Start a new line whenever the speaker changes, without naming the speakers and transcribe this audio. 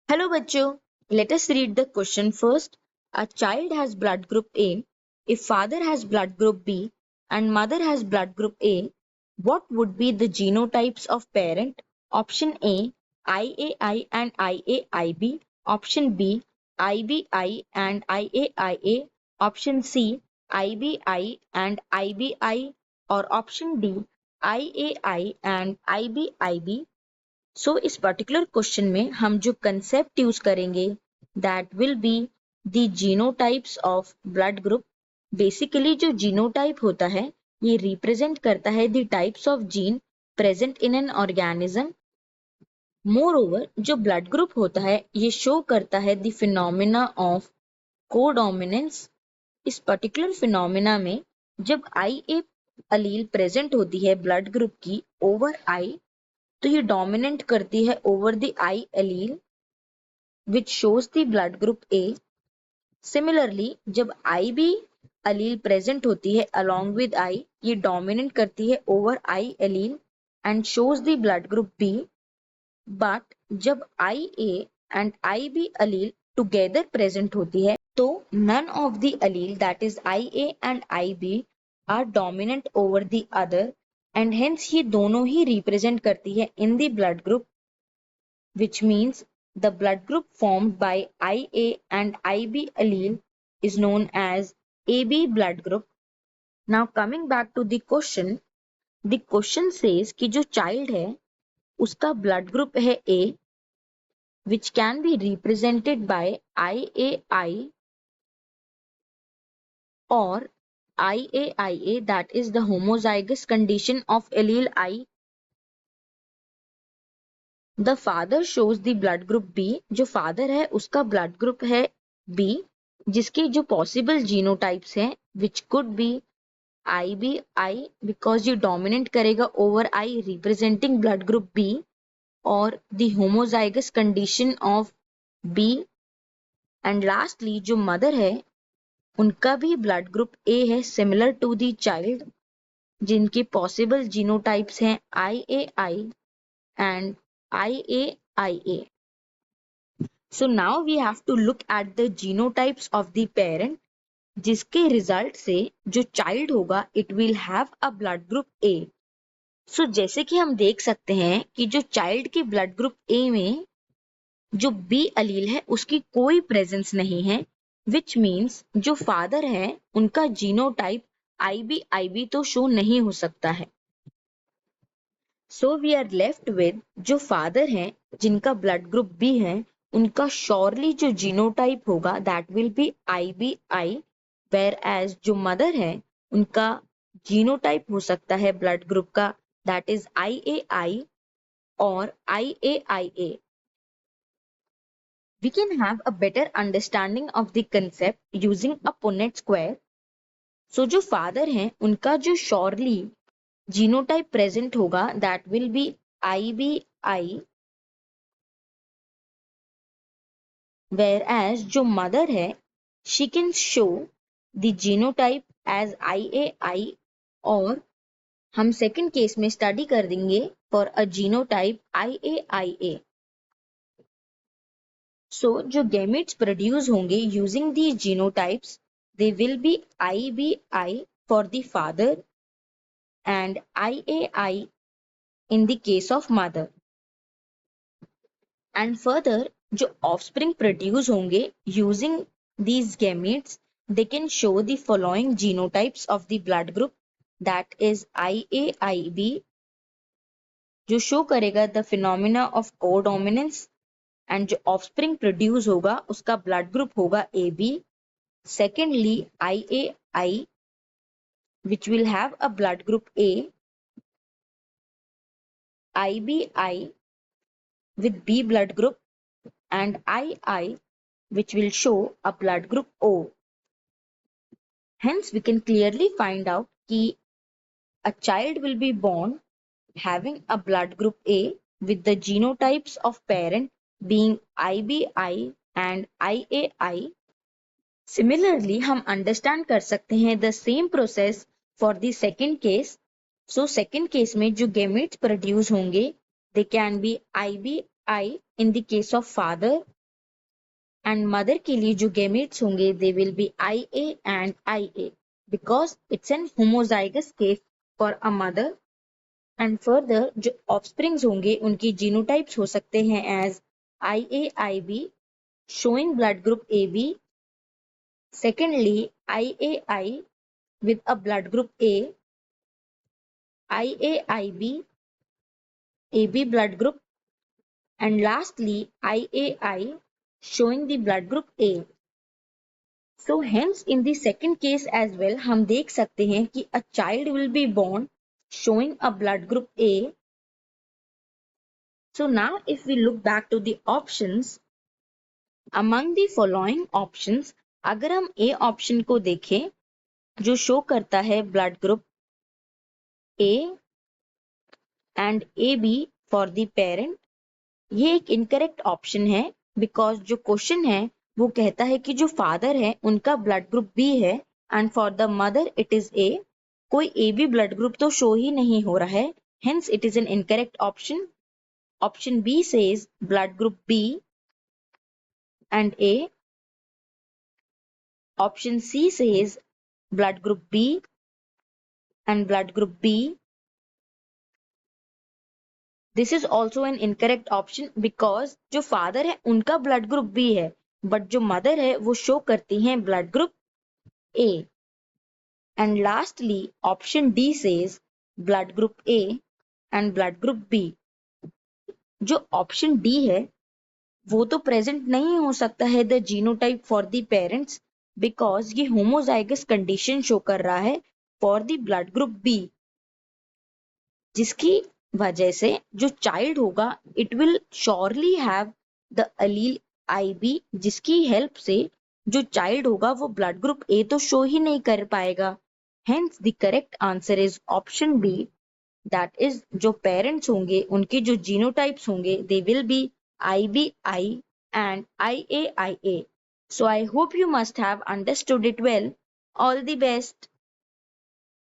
Hello bachcho, let us read the question first. A child has blood group A. If father has blood group B and mother has blood group A, what would be the genotypes of parent? Option A, IAI and IAIB. Option B, IBI and IAIA. Option C, IBI and IBI. Or option D, IAI and IBIB. सो इस particular question में हम जो concept use करेंगे that will be the genotypes of blood group. Basically जो genotype होता है ये represent करता है the types of gene present in an organism. More over जो ब्लड ग्रुप होता है ये शो करता है द फिनोमिना ऑफ कोडोमिनेंस। इस पर्टिकुलर फिनोमिना में जब आई ए अलील प्रेजेंट होती है ब्लड ग्रुप की ओवर आई, तो ये डोमिनेंट करती है over the I allele which shows the blood group A. Similarly जब आई बी अलील प्रेजेंट होती है अलोंग विद आई, ये डोमिनेंट करती है over I allele and shows the blood group B. But जब I A and I B allele together present होती है तो none of the allele that is I A and I B are dominant over the other and hence ये दोनों ही represent करती है in the blood group, which means the blood group formed by IA and IB allele is known as AB blood group. Now coming back to the question says कि जो child है उसका blood group है A, which can be represented by IAI or IAIA, that is the homozygous condition of allele I. The father shows the blood group B, जो father है उसका blood group है B, जिसके जो possible genotypes हैं which could be I B I because ये dominant करेगा over I representing blood group B, और the homozygous condition of B. And lastly जो मदर है उनका भी ब्लड ग्रुप ए है सिमिलर टू द चाइल्ड, जिनके पॉसिबल जीनोटाइप्स हैं I A I and IAIA. So now we have to look at the genotypes of the parent, जिसके result से जो चाइल्ड होगा it will have a blood group A. So जैसे कि हम देख सकते हैं कि जो चाइल्ड के ब्लड ग्रुप ए में जो बी अलील है उसकी कोई प्रेजेंस नहीं है, विच मीन्स जो फादर है उनका जीनोटाइप आईबी तो शो नहीं हो सकता है। So we are left with जो फादर हैं जिनका ब्लड ग्रुप बी है उनका श्योरली जो जीनोटाइप होगा that will be IBI, whereas जो मदर है उनका जीनोटाइप हो सकता है ब्लड ग्रुप का दैट इज IAI और IAIA. We can have a better understanding of the concept using a Punnett square. So जो फादर हैं उनका जो श्योरली जीनोटाइप प्रेजेंट होगा that will be IBI, whereas जो मदर है she can show the genotype as IAI, और हम second case में स्टडी कर देंगे for a genotype IAIA. So जो गैमेट्स प्रोड्यूस होंगे using the genotypes they will be IBI for the father and IAI in the case of mother. And further जो offspring produce होंगे using these gametes they can show the following genotypes of the blood group, that is IAIB, जो show करेगा the phenomena of codominance, and जो offspring produce होगा उसका blood group होगा AB. Secondly IAI which will have a blood group A, IBI with B blood group, and II which will show a blood group O. Hence we can clearly find out that a child will be born having a blood group A with the genotypes of parent being IBI and IAI. Similarly हम understand कर सकते हैं the same process for the second case. So second case में जो gametes produce होंगे they can be IBI in the case of father and mother के लिए जो गेमेट्स होंगे दे will B IA and IA because it's an homozygous case for a mother. And further जो offsprings होंगे उनकी जीनोटाइप्स हो सकते हैं as IAIB showing blood group AB. Secondly, IAI with a blood group A, IAIB, AB blood group, and lastly IAI showing the blood group A. So hence in the second case as well हम देख सकते हैं कि a child will be born showing a blood group A. So now if we look back to the options, among the following options अगर हम A option को देखें जो शो करता है blood group A and AB for the parent, ये एक incorrect option है बिकॉज जो क्वेश्चन है वो कहता है कि जो फादर है उनका ब्लड ग्रुप B है and for the mother it is A. कोई AB ब्लड ग्रुप तो शो ही नहीं हो रहा है, hence it is an incorrect option. Option B says blood group B and A. Option C says blood group B and blood group B. This is also an incorrect option because जो father है उनका blood group B है but जो mother है वो show करती हैं blood group A. And lastly option D says blood group A and blood group B. जो ऑप्शन D है वो तो प्रेजेंट नहीं हो सकता है the genotype for the parents because ये होमोजाइगस कंडीशन शो कर रहा है for the blood group B, जिसकी वजह से जो चाइल्ड होगा it will surely have the allele IB, जिसकी हेल्प से जो चाइल्ड होगा वो ब्लड ग्रुप A तो शो ही नहीं कर पाएगा. Hence the correct answer is option B, that is जो पेरेंट्स होंगे उनके जो जीनोटाइप्स होंगे दे will be IBI and IAIA. So I hope you must have understood it well. All the best.